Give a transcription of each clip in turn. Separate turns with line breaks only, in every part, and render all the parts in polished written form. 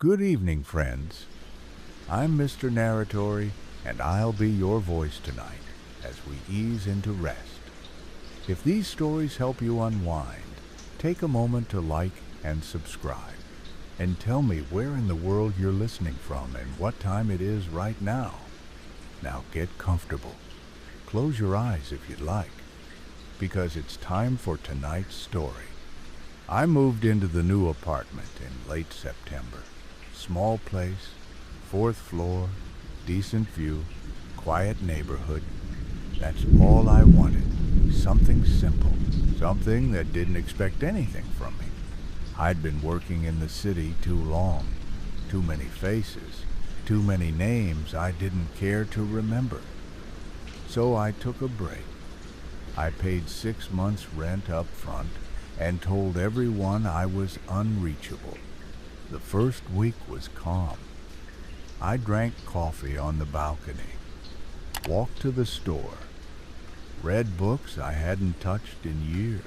Good evening, friends. I'm Mr. Narratory, and I'll be your voice tonight as we ease into rest. If these stories help you unwind, take a moment to like and subscribe, and tell me where in the world you're listening from and what time it is right now. Now get comfortable. Close your eyes if you'd like, because it's time for tonight's story. I moved into the new apartment in late September. Small place, fourth floor, decent view, quiet neighborhood. That's all I wanted. Something simple. Something that didn't expect anything from me. I'd been working in the city too long. Too many faces. Too many names I didn't care to remember. So I took a break. I paid 6 months' rent up front and told everyone I was unreachable. The first week was calm. I drank coffee on the balcony, walked to the store, read books I hadn't touched in years.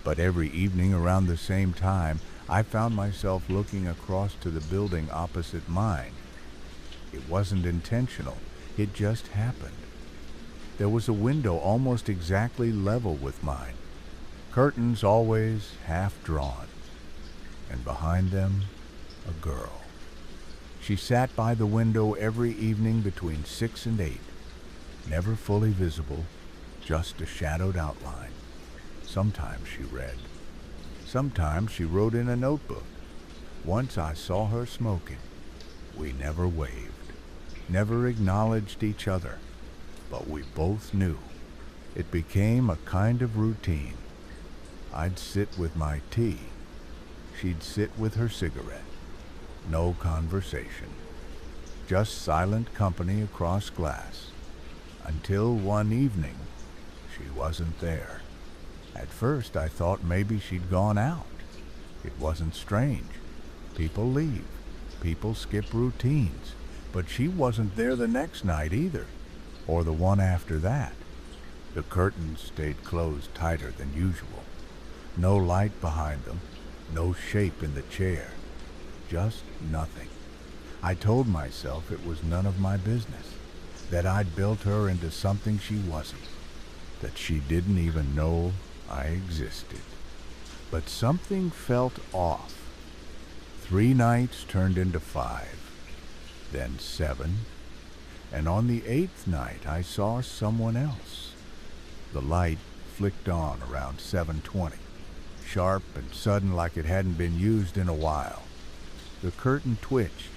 But every evening around the same time, I found myself looking across to the building opposite mine. It wasn't intentional, it just happened. There was a window almost exactly level with mine, curtains always half drawn, and behind them, a girl. She sat by the window every evening between 6 and 8, never fully visible, just a shadowed outline. Sometimes she read. Sometimes she wrote in a notebook. Once I saw her smoking. We never waved, never acknowledged each other, but we both knew. It became a kind of routine. I'd sit with my tea. She'd sit with her cigarette. No conversation. Just silent company across glass. Until one evening, she wasn't there. At first I thought maybe she'd gone out. It wasn't strange. People leave. People skip routines. But she wasn't there the next night either, or the one after that. The curtains stayed closed tighter than usual. No light behind them, no shape in the chair. Just nothing. I told myself it was none of my business, that I'd built her into something she wasn't, that she didn't even know I existed. But something felt off. 3 nights turned into 5, then 7, and on the 8th night I saw someone else. The light flicked on around 7:20, sharp and sudden like it hadn't been used in a while. The curtain twitched,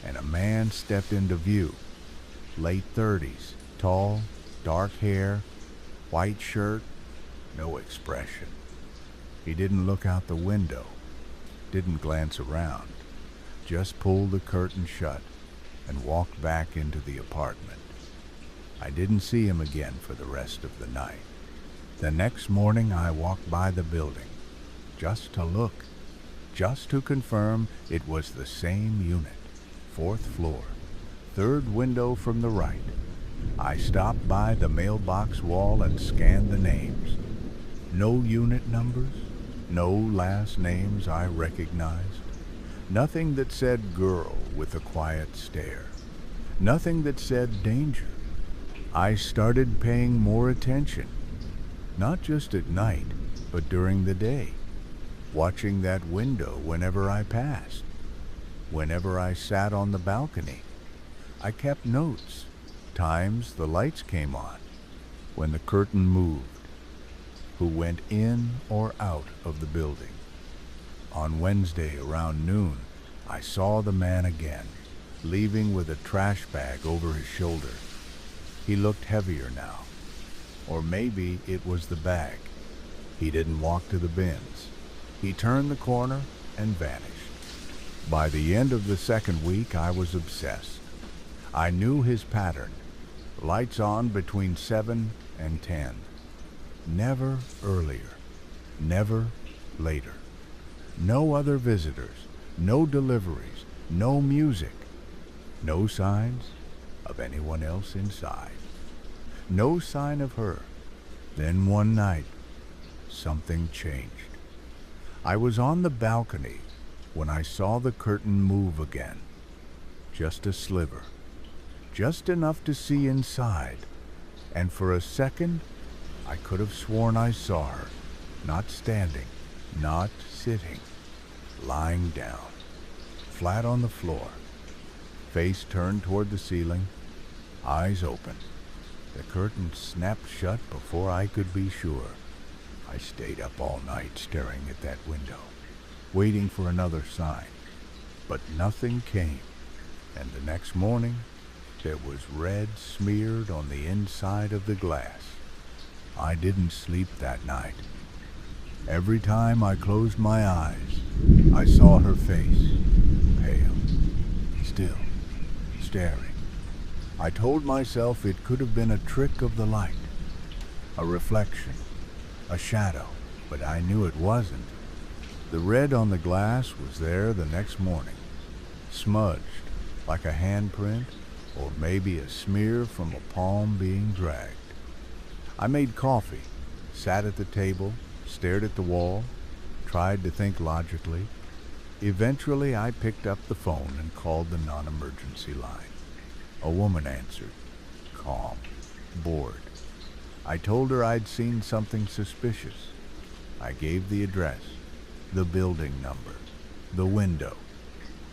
and a man stepped into view. Late 30s, tall, dark hair, white shirt, no expression. He didn't look out the window, didn't glance around, just pulled the curtain shut and walked back into the apartment. I didn't see him again for the rest of the night. The next morning I walked by the building, just to look, just to confirm it was the same unit, 4th floor, 3rd window from the right. I stopped by the mailbox wall and scanned the names. No unit numbers, no last names I recognized. Nothing that said girl with a quiet stare. Nothing that said danger. I started paying more attention, not just at night, but during the day, watching that window whenever I passed, whenever I sat on the balcony. I kept notes, times the lights came on, when the curtain moved, who went in or out of the building. On Wednesday around noon, I saw the man again, leaving with a trash bag over his shoulder. He looked heavier now. Or maybe it was the bag. He didn't walk to the bins. He turned the corner and vanished. By the end of the 2nd week, I was obsessed. I knew his pattern. Lights on between 7 and 10. Never earlier. Never later. No other visitors. No deliveries. No music. No signs of anyone else inside. No sign of her. Then one night, something changed. I was on the balcony, when I saw the curtain move again. Just a sliver. Just enough to see inside. And for a second, I could have sworn I saw her. Not standing, not sitting, lying down, flat on the floor, face turned toward the ceiling, eyes open. The curtain snapped shut before I could be sure. I stayed up all night staring at that window, waiting for another sign. But nothing came, and the next morning, there was red smeared on the inside of the glass. I didn't sleep that night. Every time I closed my eyes, I saw her face, pale, still, staring. I told myself it could have been a trick of the light, a reflection, a shadow, but I knew it wasn't. The red on the glass was there the next morning, smudged like a handprint or maybe a smear from a palm being dragged. I made coffee, sat at the table, stared at the wall, tried to think logically. Eventually, I picked up the phone and called the non-emergency line. A woman answered, calm, bored. I told her I'd seen something suspicious. I gave the address, the building number, the window.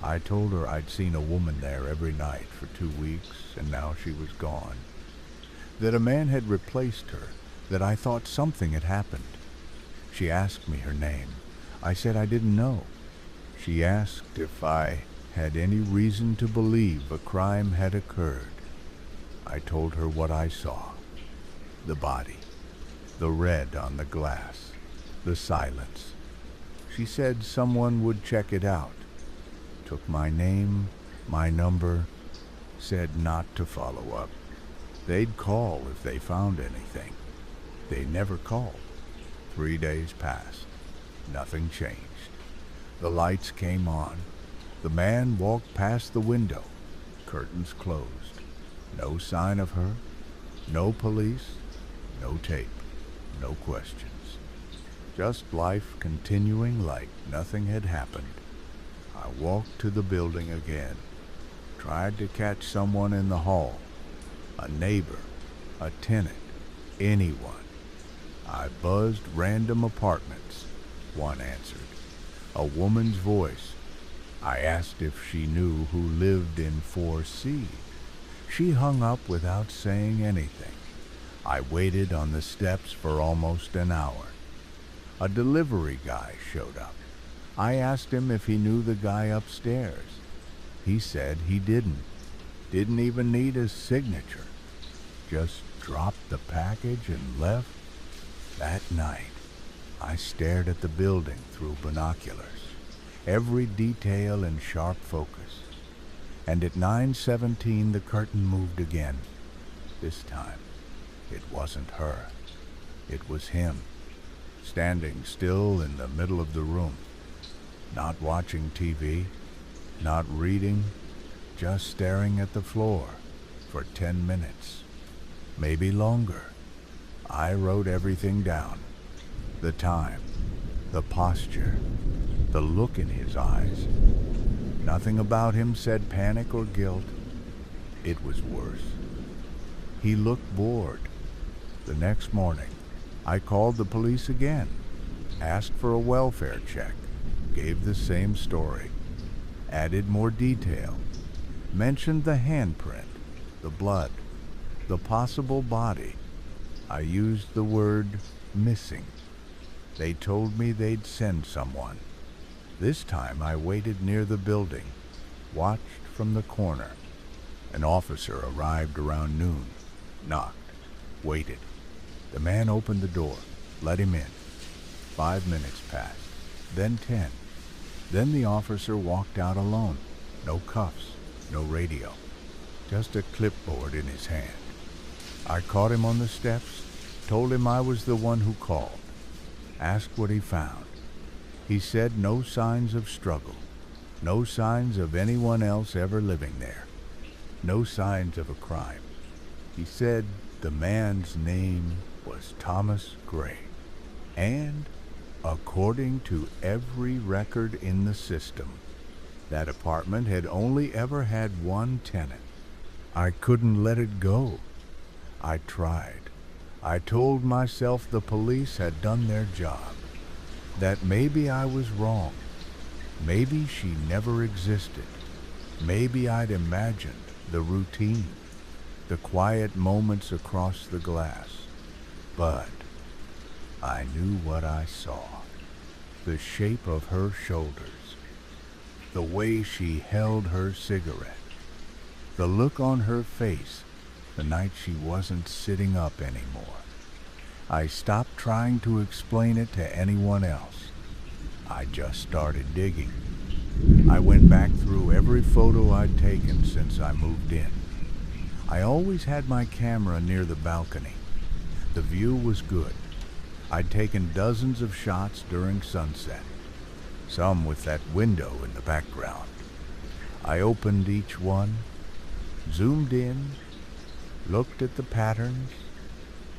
I told her I'd seen a woman there every night for 2 weeks, and now she was gone. That a man had replaced her, that I thought something had happened. She asked me her name. I said I didn't know. She asked if I had any reason to believe a crime had occurred. I told her what I saw. The body, the red on the glass, the silence. She said someone would check it out. Took my name, my number, said not to follow up. They'd call if they found anything. They never called. 3 days passed. Nothing changed. The lights came on. The man walked past the window. Curtains closed. No sign of her. No police. No tape. No questions. Just life continuing like nothing had happened. I walked to the building again. Tried to catch someone in the hall. A neighbor. A tenant. Anyone. I buzzed random apartments. One answered. A woman's voice. I asked if she knew who lived in 4C. She hung up without saying anything. I waited on the steps for almost an hour. A delivery guy showed up. I asked him if he knew the guy upstairs. He said he didn't. Didn't even need his signature. Just dropped the package and left. That night, I stared at the building through binoculars, every detail in sharp focus. And at 9:17, the curtain moved again. This time, it wasn't her. It was him, standing still in the middle of the room, not watching TV, not reading, just staring at the floor for 10 minutes, maybe longer. I wrote everything down. The time, the posture, the look in his eyes. Nothing about him said panic or guilt. It was worse. He looked bored. The next morning, I called the police again, asked for a welfare check, gave the same story, added more detail, mentioned the handprint, the blood, the possible body. I used the word missing. They told me they'd send someone. This time I waited near the building, watched from the corner. An officer arrived around noon, knocked, waited. The man opened the door, let him in. 5 minutes passed, then 10. Then the officer walked out alone. No cuffs, no radio, just a clipboard in his hand. I caught him on the steps, told him I was the one who called, asked what he found. He said no signs of struggle, no signs of anyone else ever living there, no signs of a crime. He said the man's name was Thomas Gray, and According to every record in the system, that apartment had only ever had one tenant. I couldn't let it go. I tried. I told myself the police had done their job, that maybe I was wrong. Maybe she never existed. Maybe I'd imagined the routine, the quiet moments across the glass. But I knew what I saw. The shape of her shoulders, the way she held her cigarette, the look on her face the night she wasn't sitting up anymore. I stopped trying to explain it to anyone else. I just started digging. I went back through every photo I'd taken since I moved in. I always had my camera near the balcony. The view was good. I'd taken dozens of shots during sunset, some with that window in the background. I opened each one, zoomed in, looked at the patterns,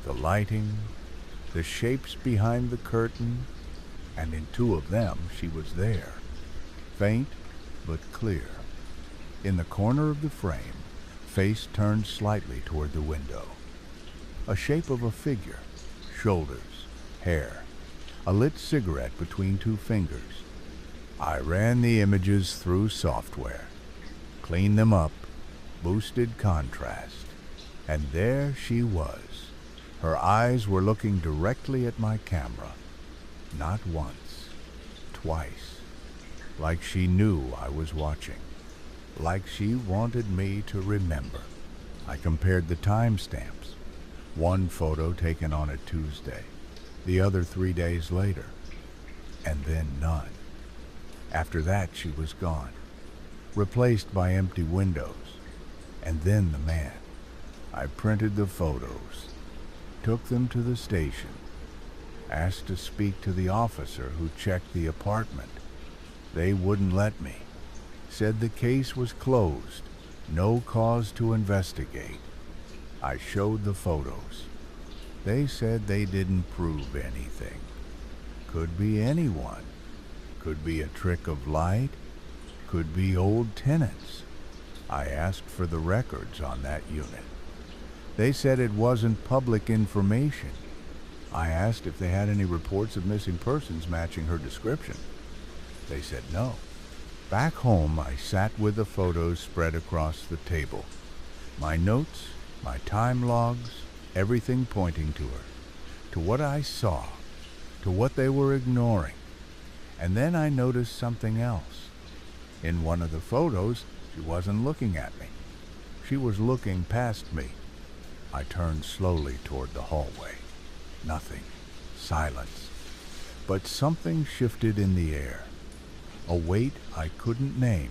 the lighting, the shapes behind the curtain, and in two of them she was there, faint but clear. In the corner of the frame, face turned slightly toward the window. A shape of a figure, shoulders, hair, a lit cigarette between two fingers. I ran the images through software, cleaned them up, boosted contrast, and there she was. Her eyes were looking directly at my camera, not once, twice, like she knew I was watching, like she wanted me to remember. I compared the timestamps. One photo taken on a Tuesday, the other 3 days later, and then none. After that, she was gone, replaced by empty windows, and then the man. I printed the photos, took them to the station, asked to speak to the officer who checked the apartment. They wouldn't let me, said the case was closed, no cause to investigate. I showed the photos. They said they didn't prove anything. Could be anyone. Could be a trick of light. Could be old tenants. I asked for the records on that unit. They said it wasn't public information. I asked if they had any reports of missing persons matching her description. They said no. Back home, I sat with the photos spread across the table. My notes, my time logs, everything pointing to her, to what I saw, to what they were ignoring. And then I noticed something else. In one of the photos, she wasn't looking at me. She was looking past me. I turned slowly toward the hallway. Nothing. Silence. But something shifted in the air. A weight I couldn't name.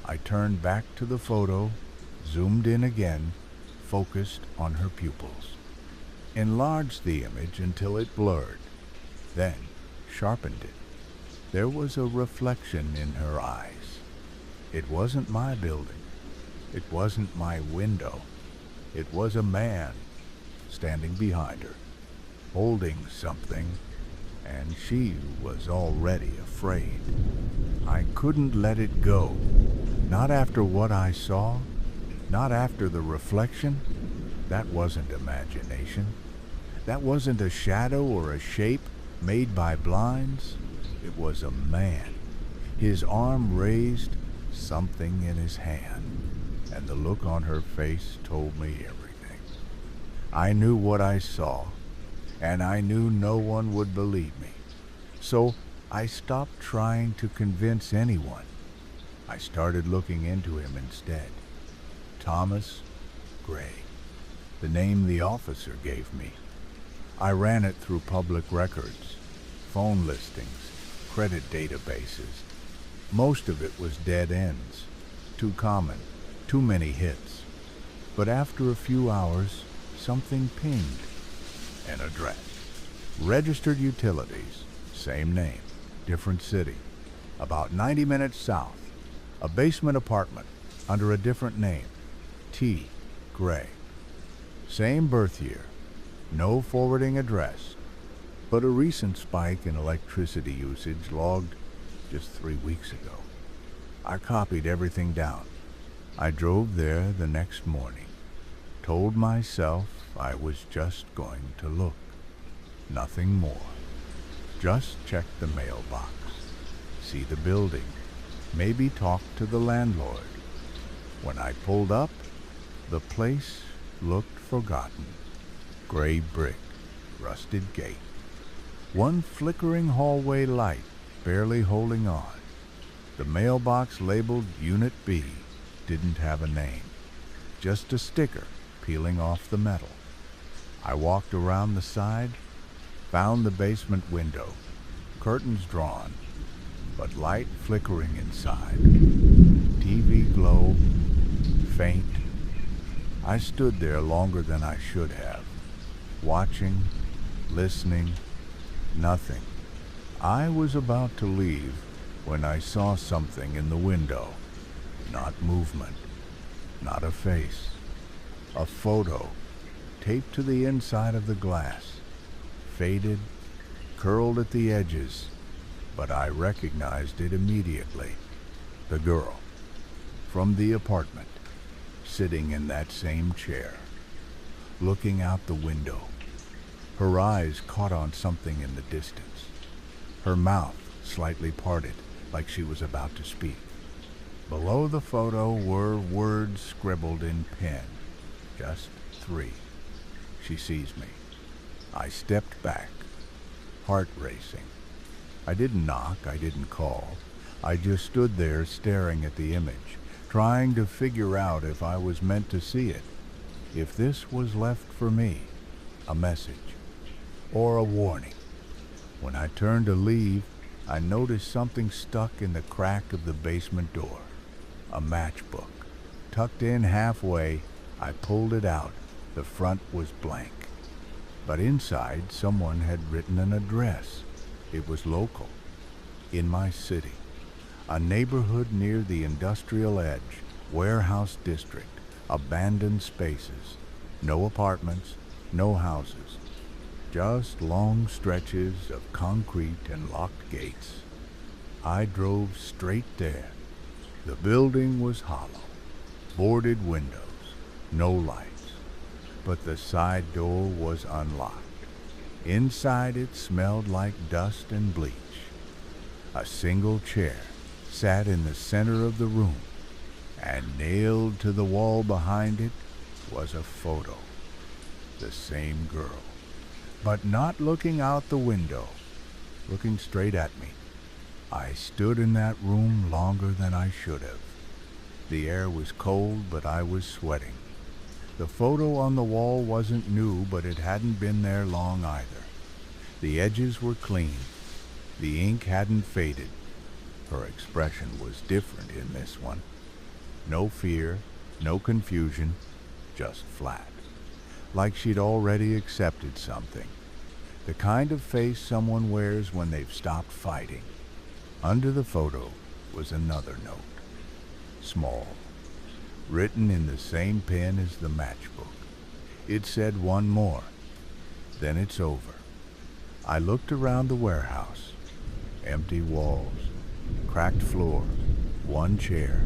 I turned back to the photo, zoomed in again, focused on her pupils. Enlarged the image until it blurred. Then sharpened it. There was a reflection in her eyes. It wasn't my building. It wasn't my window. It was a man standing behind her, holding something, and she was already afraid. I couldn't let it go. Not after what I saw, not after the reflection. That wasn't imagination. That wasn't a shadow or a shape made by blinds. It was a man, his arm raised, something in his hand, and the look on her face told me everything. I knew what I saw, and I knew no one would believe me. So I stopped trying to convince anyone. I started looking into him instead. Thomas Gray, the name the officer gave me. I ran it through public records, phone listings, credit databases. Most of it was dead ends, too common, too many hits. But after a few hours, something pinged. An address. Registered utilities, same name, different city. About 90 minutes south. A basement apartment under a different name, T. Gray. Same birth year, no forwarding address. but a recent spike in electricity usage logged just 3 weeks ago. I copied everything down. I drove there the next morning, told myself I was just going to look, nothing more. Just check the mailbox, see the building, maybe talk to the landlord. When I pulled up, the place looked forgotten. Gray brick, rusted gate, one flickering hallway light barely holding on. The mailbox labeled Unit B didn't have a name, just a sticker peeling off the metal. I walked around the side, found the basement window, curtains drawn, but light flickering inside. TV glow, faint. I stood there longer than I should have, watching, listening, nothing. I was about to leave when I saw something in the window. Not movement, not a face. A photo taped to the inside of the glass, faded, curled at the edges, but I recognized it immediately. The girl from the apartment, sitting in that same chair, looking out the window. Her eyes caught on something in the distance. Her mouth slightly parted, like she was about to speak. Below the photo were words scribbled in pen, just 3. She sees me. I stepped back, heart racing. I didn't knock, I didn't call. I just stood there staring at the image, trying to figure out if I was meant to see it, if this was left for me, a message, or a warning. When I turned to leave, I noticed something stuck in the crack of the basement door. A matchbook. Tucked in halfway, I pulled it out. The front was blank. But inside, someone had written an address. It was local, in my city. A neighborhood near the industrial edge, warehouse district, abandoned spaces. No apartments, no houses. Just long stretches of concrete and locked gates. I drove straight there. The building was hollow, boarded windows, no lights, but the side door was unlocked. Inside it smelled like dust and bleach. A single chair sat in the center of the room, and nailed to the wall behind it was a photo. The same girl, but not looking out the window, looking straight at me. I stood in that room longer than I should have. The air was cold, but I was sweating. The photo on the wall wasn't new, but it hadn't been there long either. The edges were clean. The ink hadn't faded. Her expression was different in this one. No fear, no confusion, just flat. Like she'd already accepted something. The kind of face someone wears when they've stopped fighting. Under the photo was another note. Small. Written in the same pen as the matchbook. It said one more. Then it's over. I looked around the warehouse. Empty walls. Cracked floor. One chair.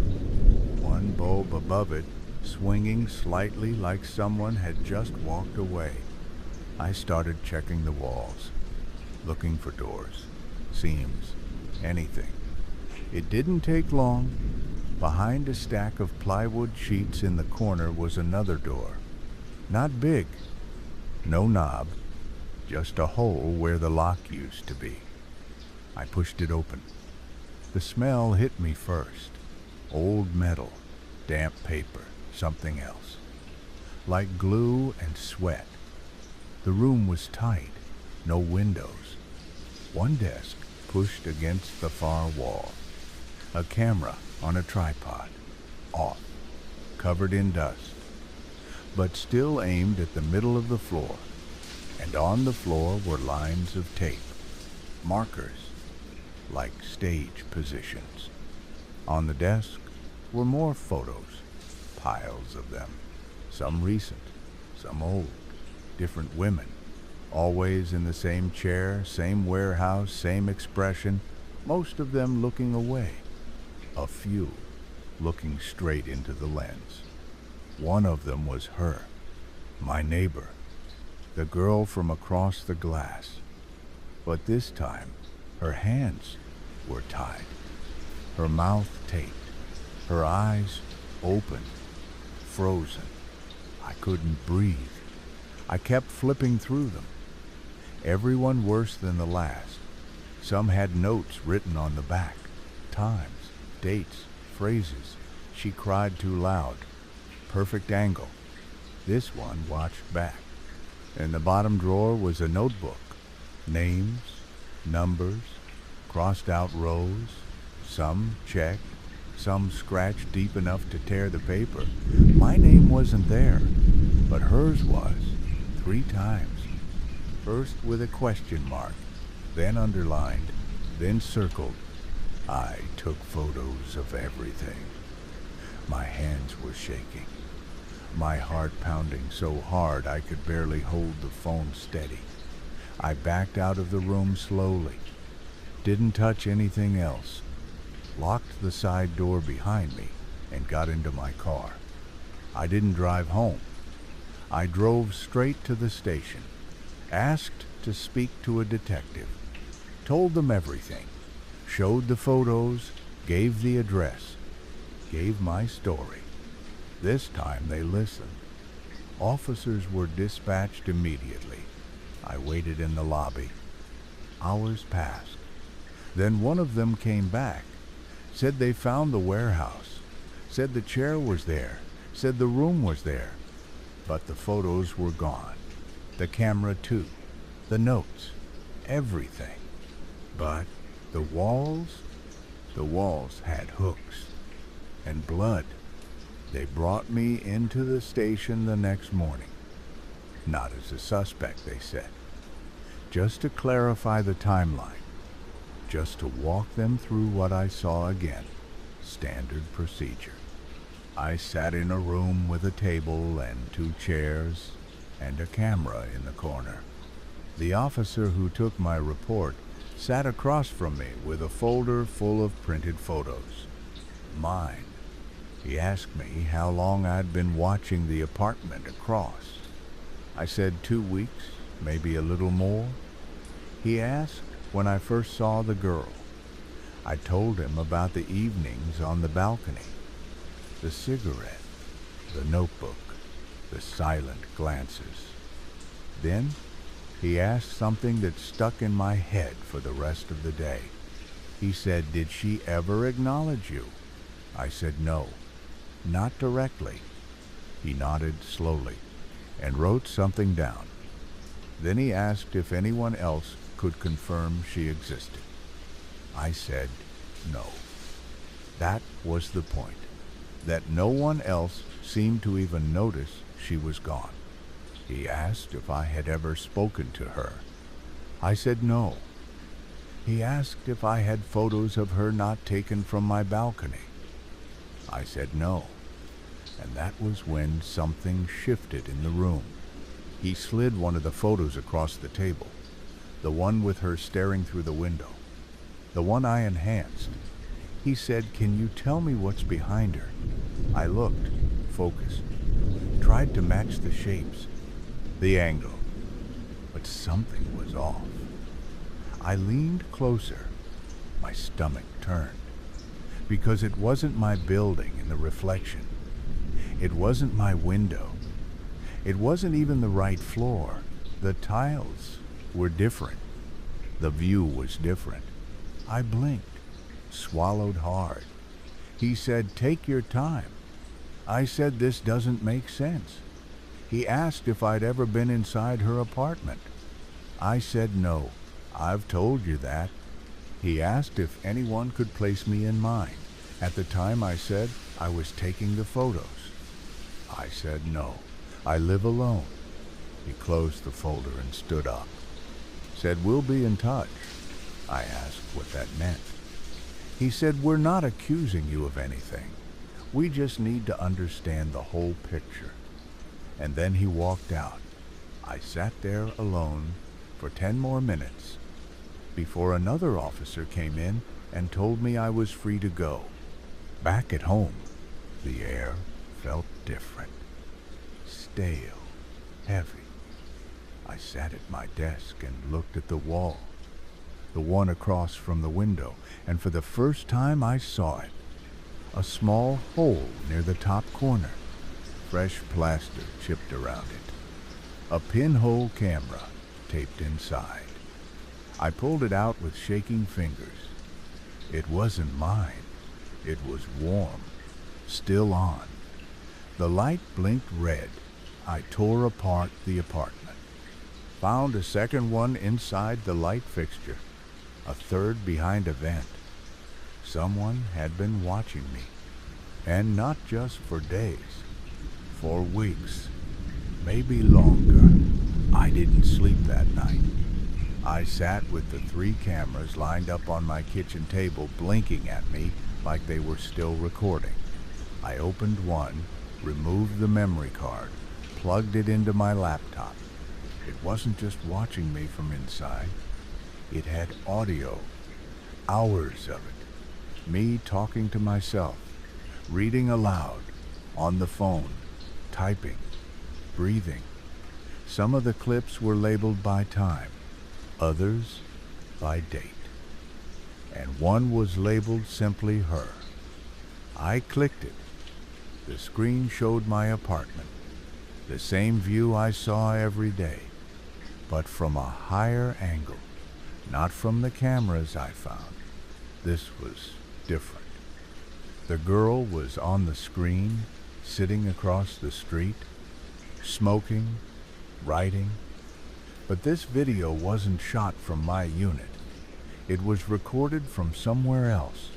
One bulb above it, swinging slightly like someone had just walked away. I started checking the walls, looking for doors, seams, anything. It didn't take long. Behind a stack of plywood sheets in the corner was another door. Not big, no knob, just a hole where the lock used to be. I pushed it open. The smell hit me first. Old metal, damp paper, something else. Like glue and sweat. The room was tight, no windows. One desk pushed against the far wall. A camera on a tripod, off, covered in dust, but still aimed at the middle of the floor. And on the floor were lines of tape, markers, like stage positions. On the desk were more photos, piles of them, some recent, some old, different women, always in the same chair, same warehouse, same expression, most of them looking away, a few looking straight into the lens. One of them was her, my neighbor, the girl from across the glass. But this time, her hands were tied, her mouth taped, her eyes open, frozen. I couldn't breathe. I kept flipping through them. Everyone worse than the last. Some had notes written on the back, times, dates, phrases. She cried too loud. Perfect angle. This one watched back. In the bottom drawer was a notebook. Names, numbers, crossed out rows, some checked, some scratched deep enough to tear the paper. My name wasn't there, but hers was, 3 times. First with a question mark, then underlined, then circled. I took photos of everything. My hands were shaking, my heart pounding so hard I could barely hold the phone steady. I backed out of the room slowly, didn't touch anything else, locked the side door behind me, and got into my car. I didn't drive home. I drove straight to the station, asked to speak to a detective, told them everything, showed the photos, gave the address, gave my story. This time they listened. Officers were dispatched immediately. I waited in the lobby. Hours passed. Then one of them came back, said they found the warehouse, said the chair was there, said the room was there, but the photos were gone. The camera too, the notes, everything. But the walls had hooks and blood. They brought me into the station the next morning. Not as a suspect, they said. Just to clarify the timeline. Just to walk them through what I saw again. Standard procedure. I sat in a room with a table and 2 chairs and a camera in the corner. The officer who took my report sat across from me with a folder full of printed photos. Mine. He asked me how long I'd been watching the apartment across. I said 2 weeks, maybe a little more. He asked when I first saw the girl. I told him about the evenings on the balcony, the cigarette, the notebook, the silent glances. Then he asked something that stuck in my head for the rest of the day. He said, "Did she ever acknowledge you?" I said, "No, not directly." He nodded slowly and wrote something down. Then he asked if anyone else could confirm she existed. I said no. That was the point, that no one else seemed to even notice she was gone. He asked if I had ever spoken to her. I said no. He asked if I had photos of her not taken from my balcony. I said no. And that was when something shifted in the room. He slid one of the photos across the table, the one with her staring through the window, the one I enhanced. He said, "Can you tell me what's behind her?" I looked, focused, tried to match the shapes, the angle, but something was off. I leaned closer. My stomach turned, because it wasn't my building in the reflection. It wasn't my window. It wasn't even the right floor. The tiles were different. The view was different. I blinked, swallowed hard. He said, "Take your time." I said, "This doesn't make sense." He asked if I'd ever been inside her apartment. I said no. I've told you that. He asked if anyone could place me in mine. At the time I said I was taking the photos. I said no. I live alone. He closed the folder and stood up. Said, "We'll be in touch." I asked what that meant. He said, "We're not accusing you of anything. We just need to understand the whole picture." And then he walked out. I sat there alone for 10 more minutes before another officer came in and told me I was free to go. Back at home, the air felt different. Stale, heavy. I sat at my desk and looked at the wall, the one across from the window, and for the first time I saw it. A small hole near the top corner, fresh plaster chipped around it. A pinhole camera taped inside. I pulled it out with shaking fingers. It wasn't mine. It was warm, still on. The light blinked red. I tore apart the apartment. Found a second one inside the light fixture, a third behind a vent. Someone had been watching me, and not just for days, for weeks, maybe longer. I didn't sleep that night. I sat with the 3 cameras lined up on my kitchen table, blinking at me like they were still recording. I opened one, removed the memory card, plugged it into my laptop. It wasn't just watching me from inside. It had audio, hours of it. Me talking to myself, reading aloud, on the phone, typing, breathing. Some of the clips were labeled by time, others by date, and one was labeled simply her. I clicked it. The screen showed my apartment, the same view I saw every day, but from a higher angle, not from the cameras I found. This was different. The girl was on the screen, sitting across the street, smoking, writing. But this video wasn't shot from my unit. It was recorded from somewhere else.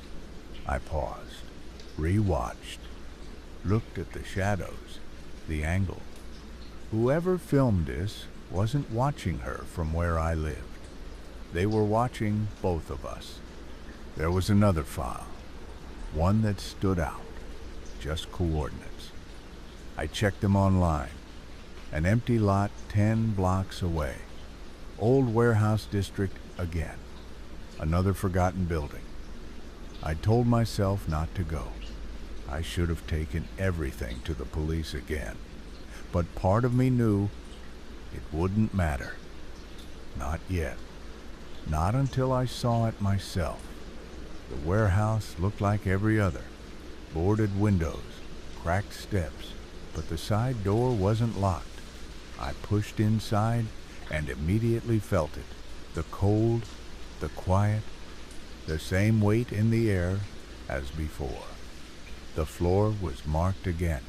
I paused, rewatched, looked at the shadows, the angle. Whoever filmed this wasn't watching her from where I lived. They were watching both of us. There was another file, one that stood out, just coordinates. I checked them online. An empty lot 10 blocks away. Old warehouse district again. Another forgotten building. I told myself not to go. I should have taken everything to the police again. But part of me knew it wouldn't matter. Not yet. Not until I saw it myself. The warehouse looked like every other. Boarded windows, cracked steps, but the side door wasn't locked. I pushed inside and immediately felt it. The cold, the quiet, the same weight in the air as before. The floor was marked again.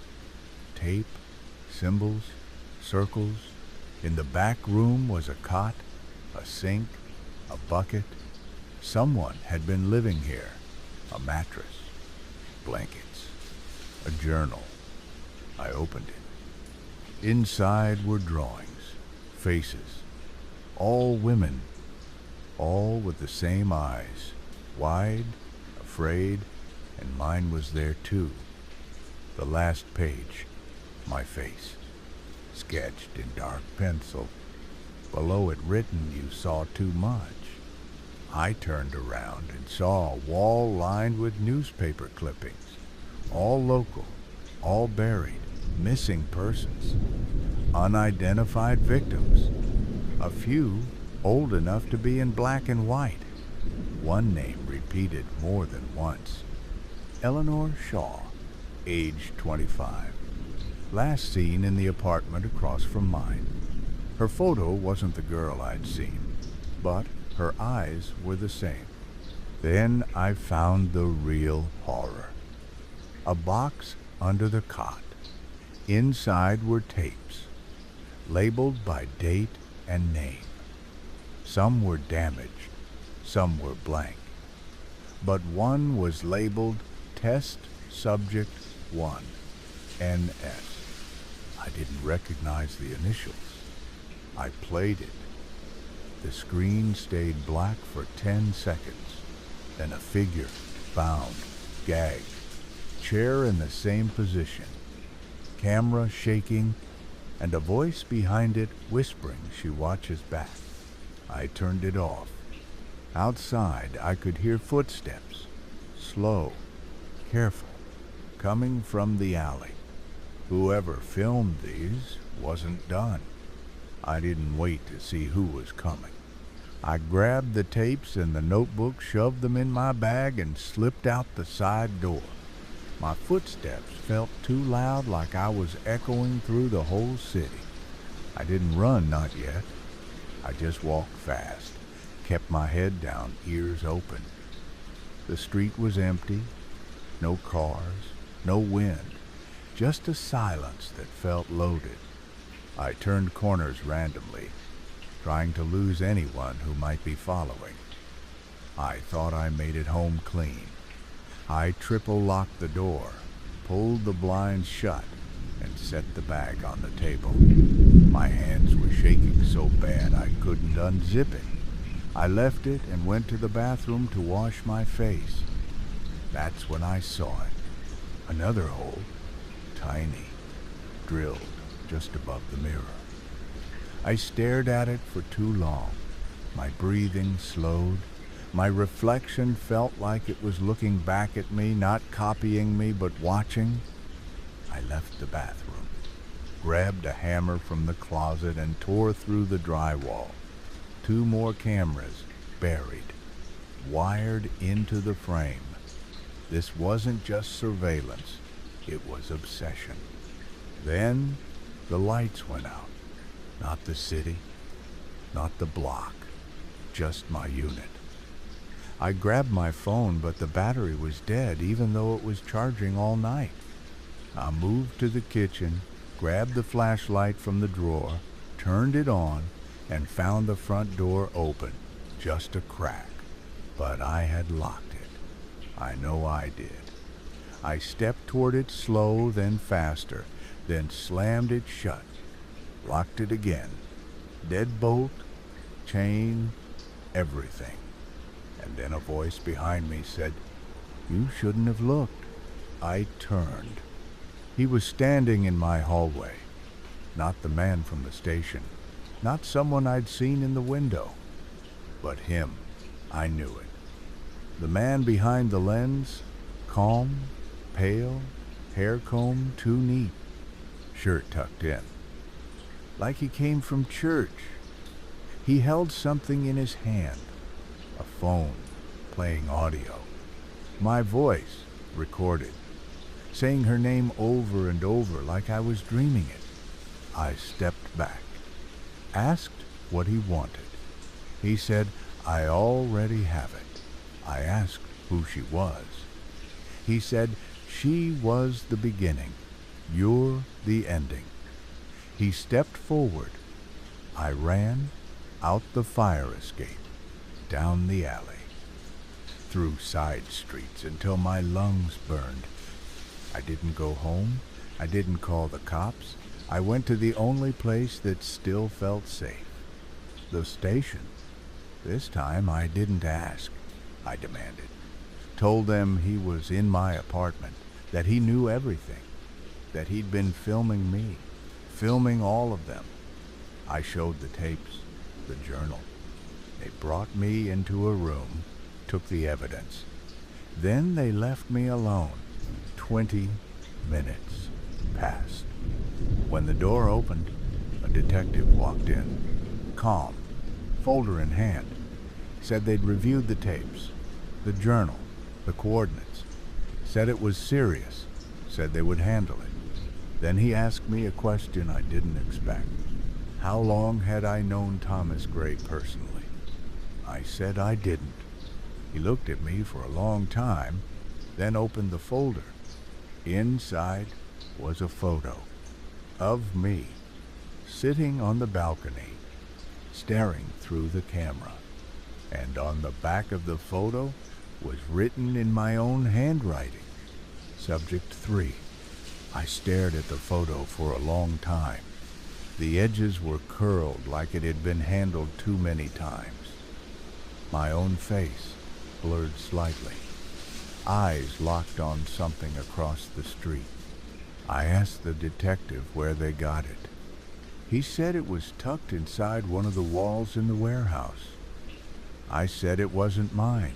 Tape, symbols, circles. In the back room was a cot, a sink, a bucket. Someone had been living here. A mattress, blankets, a journal. I opened it. Inside were drawings, faces, all women, all with the same eyes, wide, afraid, and mine was there too. The last page, my face, sketched in dark pencil. Below it written, "You saw too much." I turned around and saw a wall lined with newspaper clippings, all local, all buried. Missing persons, unidentified victims, a few old enough to be in black and white. One name repeated more than once. Eleanor Shaw, age 25. Last seen in the apartment across from mine. Her photo wasn't the girl I'd seen, but her eyes were the same. Then I found the real horror. A box under the cot. Inside were tapes, labeled by date and name. Some were damaged, some were blank. But one was labeled Test Subject 1, NS. I didn't recognize the initials. I played it. The screen stayed black for 10 seconds. Then a figure, bound, gagged, chair in the same position. Camera shaking, and a voice behind it whispering she watches back. I turned it off. Outside, I could hear footsteps, slow, careful, coming from the alley. Whoever filmed these wasn't done. I didn't wait to see who was coming. I grabbed the tapes and the notebook, shoved them in my bag, and slipped out the side door. My footsteps felt too loud, like I was echoing through the whole city. I didn't run, not yet. I just walked fast, kept my head down, ears open. The street was empty, no cars, no wind, just a silence that felt loaded. I turned corners randomly, trying to lose anyone who might be following. I thought I made it home clean. I triple-locked the door, pulled the blinds shut, and set the bag on the table. My hands were shaking so bad I couldn't unzip it. I left it and went to the bathroom to wash my face. That's when I saw it. Another hole, tiny, drilled just above the mirror. I stared at it for too long. My breathing slowed. My reflection felt like it was looking back at me, not copying me, but watching. I left the bathroom, grabbed a hammer from the closet, and tore through the drywall. 2 more cameras, buried, wired into the frame. This wasn't just surveillance, it was obsession. Then the lights went out. Not the city, not the block, just my unit. I grabbed my phone, but the battery was dead, even though it was charging all night. I moved to the kitchen, grabbed the flashlight from the drawer, turned it on, and found the front door open, just a crack. But I had locked it. I know I did. I stepped toward it slow, then faster, then slammed it shut, locked it again. Deadbolt, chain, everything. And then a voice behind me said, "You shouldn't have looked." I turned. He was standing in my hallway. Not the man from the station, not someone I'd seen in the window, but him. I knew it. The man behind the lens, calm, pale, hair combed too neat, shirt tucked in, like he came from church. He held something in his hand, a phone, playing audio. My voice, recorded, saying her name over and over like I was dreaming it. I stepped back, asked what he wanted. He said, "I already have it." I asked who she was. He said, "She was the beginning. You're the ending." He stepped forward. I ran out the fire escape, down the alley, through side streets until my lungs burned. I didn't go home. I didn't call the cops. I went to the only place that still felt safe, the station. This time I didn't ask. I demanded. Told them he was in my apartment, that he knew everything, that he'd been filming me, filming all of them. I showed the tapes, the journal. They brought me into a room, took the evidence. Then they left me alone. 20 minutes passed. When the door opened, a detective walked in, calm, folder in hand. Said they'd reviewed the tapes, the journal, the coordinates. Said it was serious, said they would handle it. Then he asked me a question I didn't expect. How long had I known Thomas Gray personally? I said I didn't. He looked at me for a long time, then opened the folder. Inside was a photo of me, sitting on the balcony, staring through the camera. And on the back of the photo was written in my own handwriting, Subject 3. I stared at the photo for a long time. The edges were curled like it had been handled too many times. My own face, blurred slightly. Eyes locked on something across the street. I asked the detective where they got it. He said it was tucked inside one of the walls in the warehouse. I said it wasn't mine.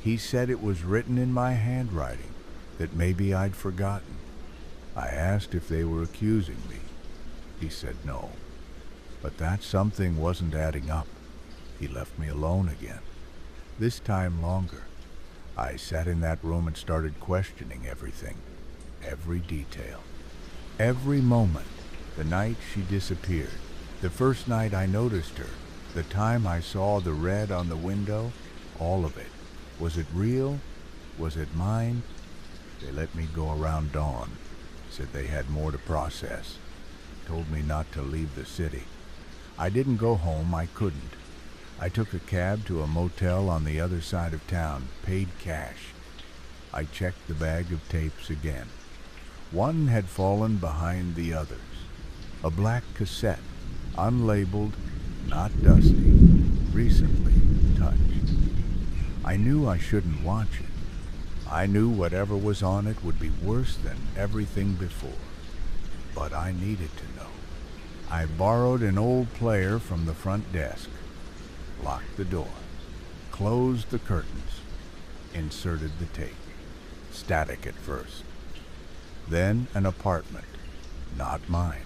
He said it was written in my handwriting, that maybe I'd forgotten. I asked if they were accusing me. He said no. But that something wasn't adding up. He left me alone again. This time longer. I sat in that room and started questioning everything. Every detail. Every moment. The night she disappeared. The first night I noticed her. The time I saw the red on the window. All of it. Was it real? Was it mine? They let me go around dawn. Said they had more to process. Told me not to leave the city. I didn't go home. I couldn't. I took a cab to a motel on the other side of town, paid cash. I checked the bag of tapes again. One had fallen behind the others. A black cassette, unlabeled, not dusty, recently touched. I knew I shouldn't watch it. I knew whatever was on it would be worse than everything before. But I needed to know. I borrowed an old player from the front desk, locked the door, closed the curtains, inserted the tape. Static at first. Then an apartment, not mine,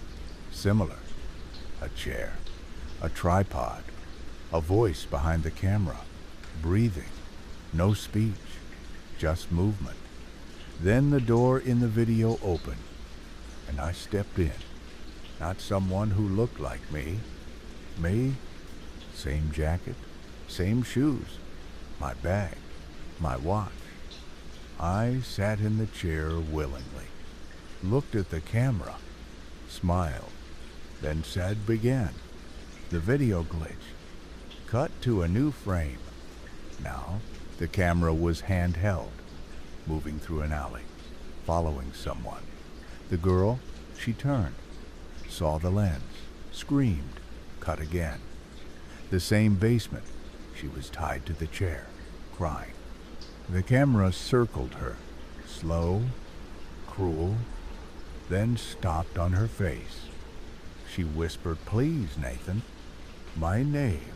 similar. A chair, a tripod, a voice behind the camera, breathing, no speech, just movement. Then the door in the video opened, and I stepped in. Not someone who looked like me. Me, same jacket, same shoes, my bag, my watch. I sat in the chair willingly, looked at the camera, smiled, then said begin. The video glitch, cut to a new frame. Now, the camera was handheld, moving through an alley, following someone. The girl, she turned, saw the lens, screamed, cut again. The same basement, she was tied to the chair, crying. The camera circled her, slow, cruel, then stopped on her face. She whispered, "Please, Nathan." My name.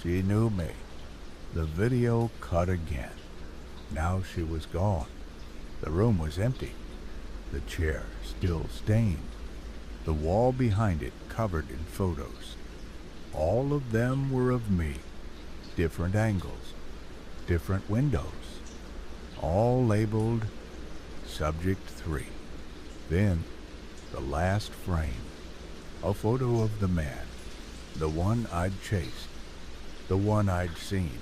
She knew me. The video cut again. Now she was gone. The room was empty. The chair still stained. The wall behind it covered in photos. All of them were of me. Different angles. Different windows. All labeled Subject 3. Then, the last frame. A photo of the man. The one I'd chased. The one I'd seen.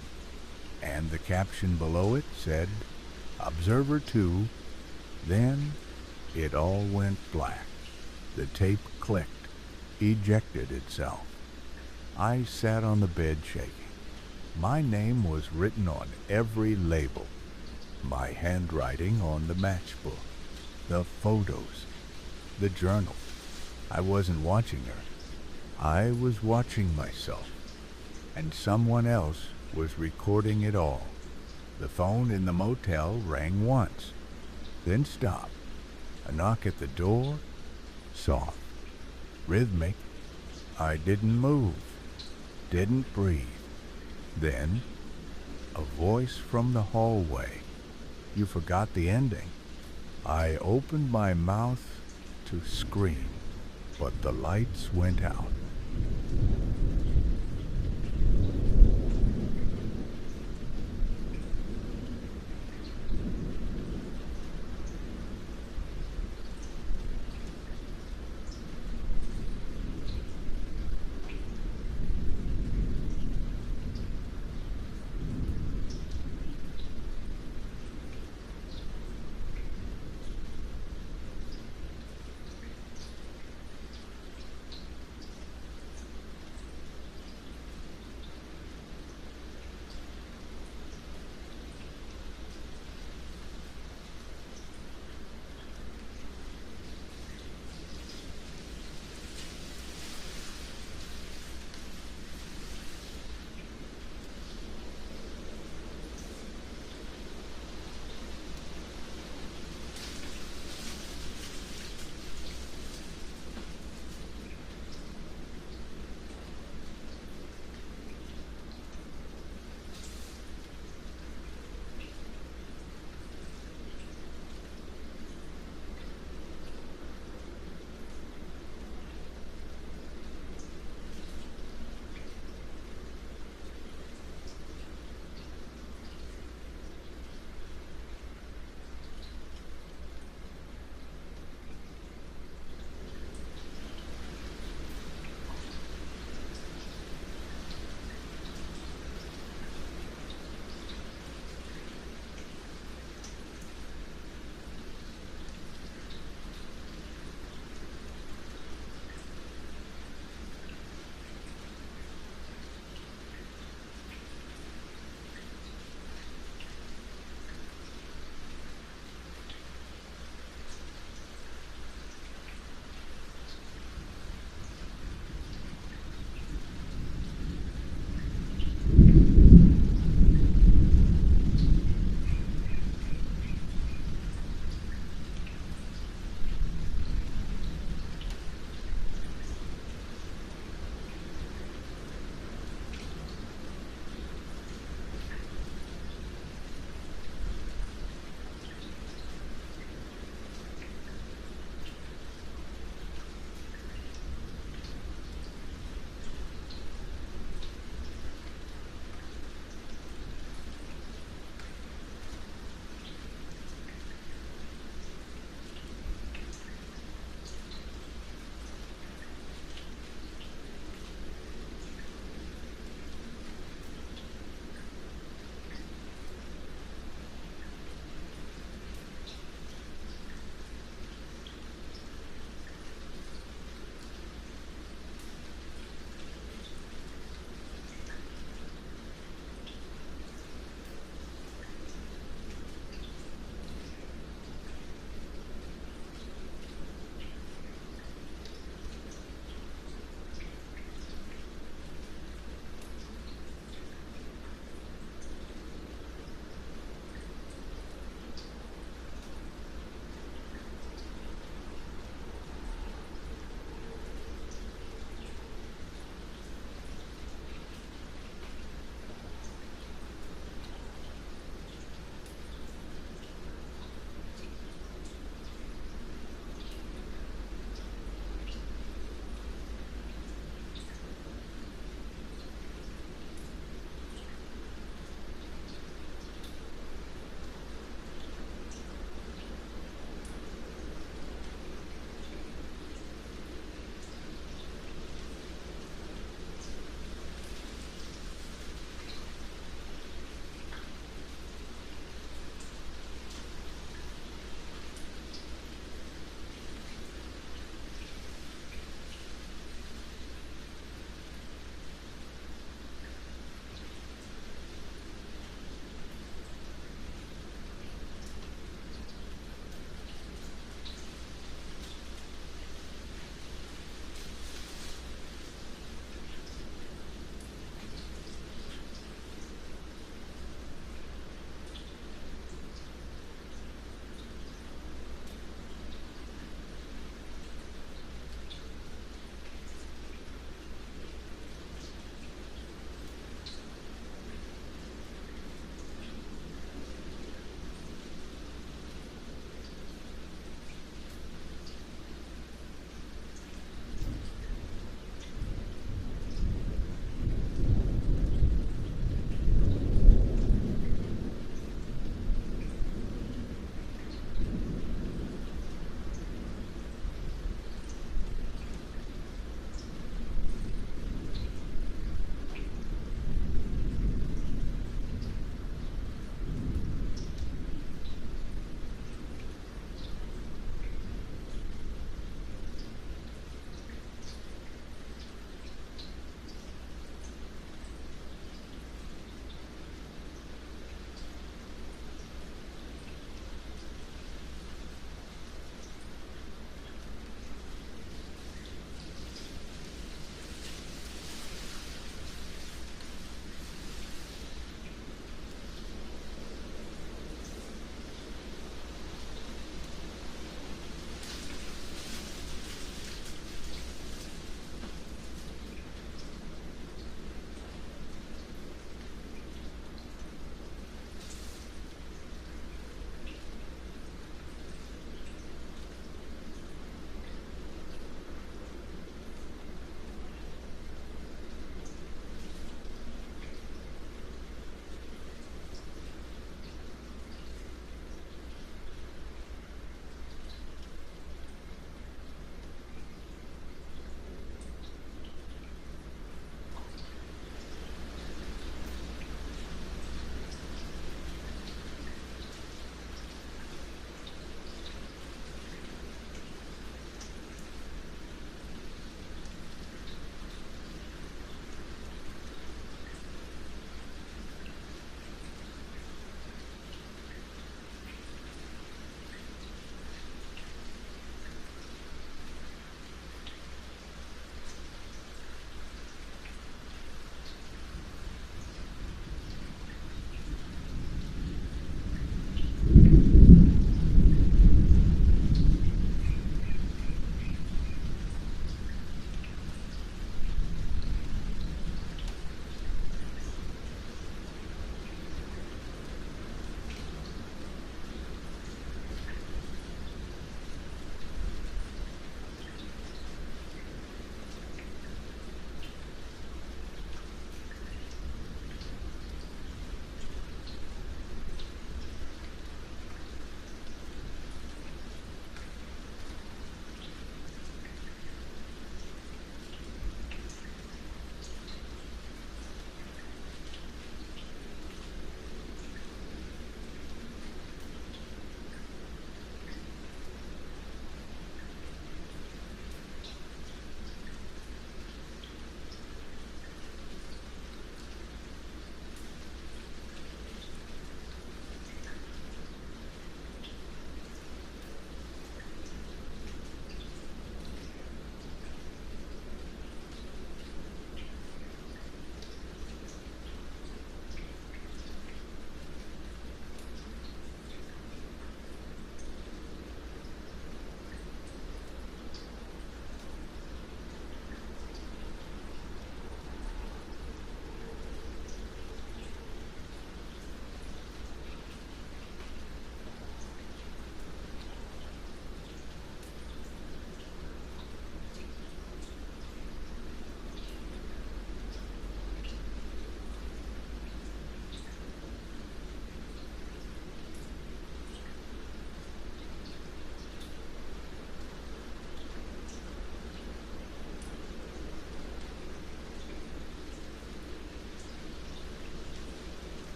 And the caption below it said, Observer 2. Then, it all went black. The tape clicked, ejected itself. I sat on the bed shaking. My name was written on every label. My handwriting on the matchbook. The photos. The journal. I wasn't watching her. I was watching myself. And someone else was recording it all. The phone in the motel rang once, then stopped. A knock at the door, soft, rhythmic. I didn't move, didn't breathe. Then, a voice from the hallway. You forgot the ending. I opened my mouth to scream, but the lights went out.